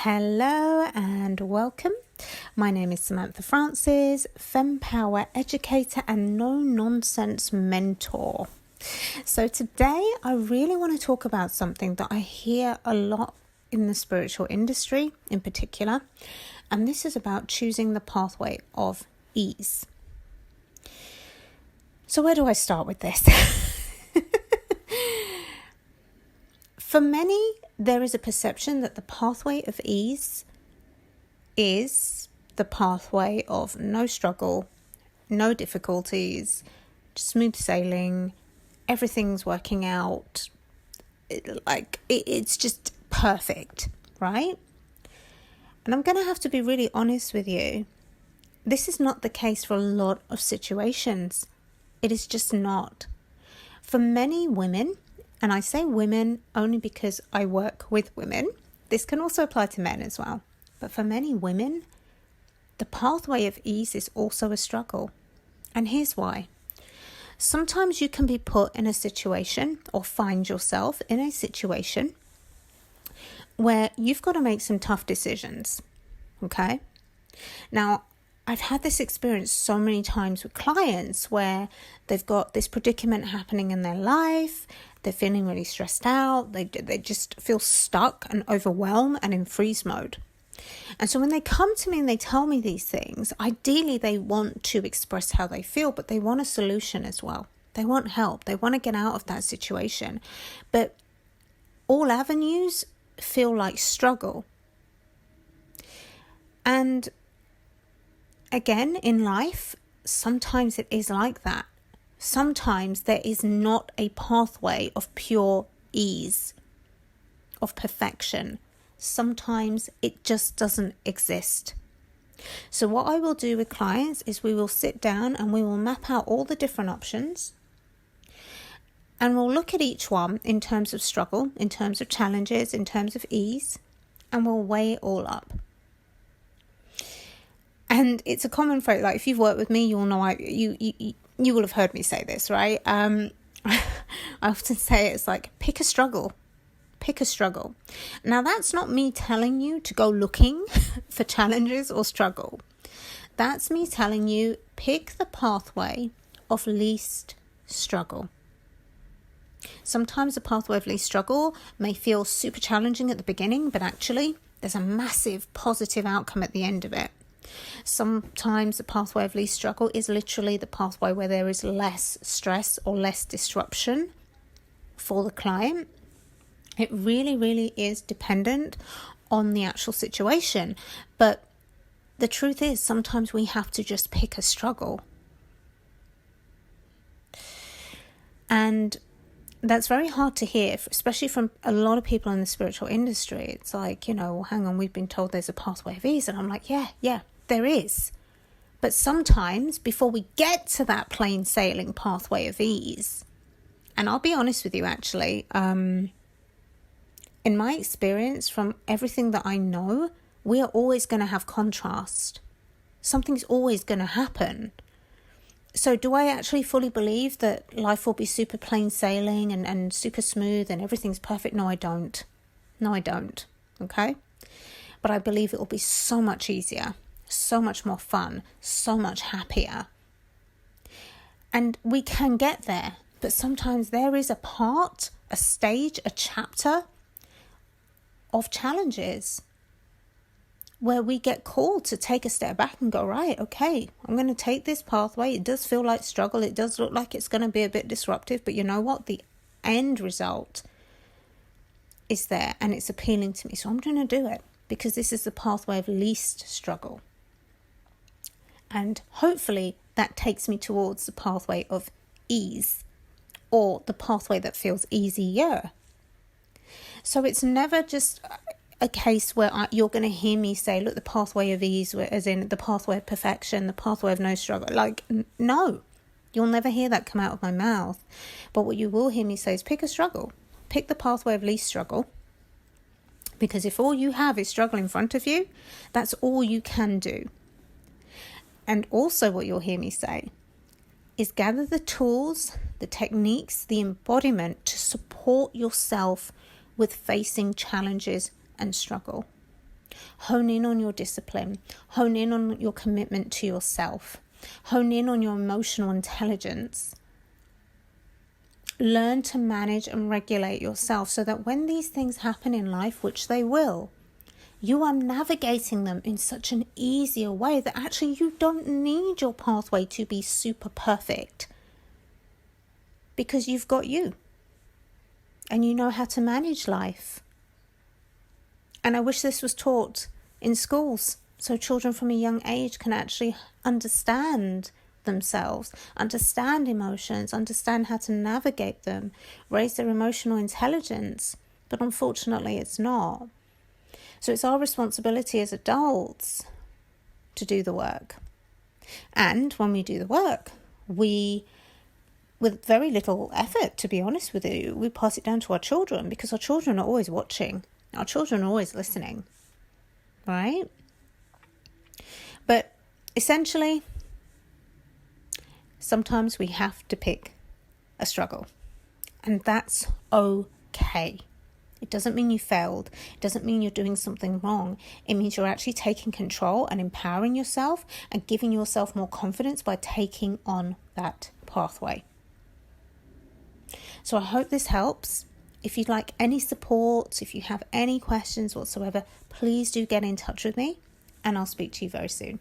Hello and welcome. My name is Samantha Francis, FemmePOWER educator and no-nonsense mentor. So today I really want to talk about something that I hear a lot in the spiritual industry in particular, and this is about choosing the pathway of ease. So where do I start with this? For many, there is a perception that the pathway of ease is the pathway of no struggle, no difficulties, smooth sailing, everything's working out, it's just perfect, right? And I'm going to have to be really honest with you. This is not the case for a lot of situations. It is just not. For many women, and I say women only because I work with women. This can also apply to men as well. But for many women, the pathway of ease is also a struggle. And here's why. Sometimes you can be put in a situation or find yourself in a situation where you've got to make some tough decisions. Okay? Now, I've had this experience so many times with clients where they've got this predicament happening in their life. They're feeling really stressed out. They just feel stuck and overwhelmed and in freeze mode. And so when they come to me and they tell me these things, ideally they want to express how they feel, but they want a solution as well. They want help. They want to get out of that situation. But all avenues feel like struggle. And again, in life, sometimes it is like that. Sometimes there is not a pathway of pure ease, of perfection. Sometimes it just doesn't exist. So what I will do with clients is we will sit down and we will map out all the different options. And we'll look at each one in terms of struggle, in terms of challenges, in terms of ease, and we'll weigh it all up. And it's a common phrase, like if you've worked with me, you'll know you will have heard me say this, right? I often say it's like, pick a struggle. Pick a struggle. Now, that's not me telling you to go looking for challenges or struggle. That's me telling you, pick the pathway of least struggle. Sometimes the pathway of least struggle may feel super challenging at the beginning, but actually there's a massive positive outcome at the end of it. Sometimes the pathway of least struggle is literally the pathway where there is less stress or less disruption for the client. It really, really is dependent on the actual situation. But the truth is, sometimes we have to just pick a struggle. And that's very hard to hear, especially from a lot of people in the spiritual industry. It's like, well, hang on, we've been told there's a pathway of ease. And I'm like, yeah, there is. But sometimes before we get to that plain sailing pathway of ease, and I'll be honest with you actually, in my experience from everything that I know, we are always going to have contrast. Something's always going to happen. So do I actually fully believe that life will be super plain sailing and super smooth and everything's perfect? No, I don't. Okay? But I believe it will be so much easier, so much more fun, so much happier. And we can get there, but sometimes there is a part, a stage, a chapter of challenges where we get called to take a step back and go, right, okay, I'm going to take this pathway. It does feel like struggle. It does look like it's going to be a bit disruptive, but you know what? The end result is there and it's appealing to me. So I'm going to do it because this is the pathway of least struggle. And hopefully that takes me towards the pathway of ease or the pathway that feels easier. So it's never just a case where you're going to hear me say, look, the pathway of ease, as in the pathway of perfection, the pathway of no struggle. No, you'll never hear that come out of my mouth. But what you will hear me say is pick a struggle. Pick the pathway of least struggle. Because if all you have is struggle in front of you, that's all you can do. And also what you'll hear me say is gather the tools, the techniques, the embodiment to support yourself with facing challenges and struggle. Hone in on your discipline. Hone in on your commitment to yourself. Hone in on your emotional intelligence. Learn to manage and regulate yourself so that when these things happen in life, which they will, you are navigating them in such an easier way that actually you don't need your pathway to be super perfect, because you've got you and you know how to manage life. And I wish this was taught in schools so children from a young age can actually understand themselves, understand emotions, understand how to navigate them, raise their emotional intelligence. But unfortunately, it's not. So it's our responsibility as adults to do the work. And when we do the work, we, with very little effort, to be honest with you, we pass it down to our children, because our children are always watching. Our children are always listening, right? But essentially, sometimes we have to pick a struggle, and that's okay. It doesn't mean you failed. It doesn't mean you're doing something wrong. It means you're actually taking control and empowering yourself and giving yourself more confidence by taking on that pathway. So I hope this helps. If you'd like any support, if you have any questions whatsoever, please do get in touch with me, and I'll speak to you very soon.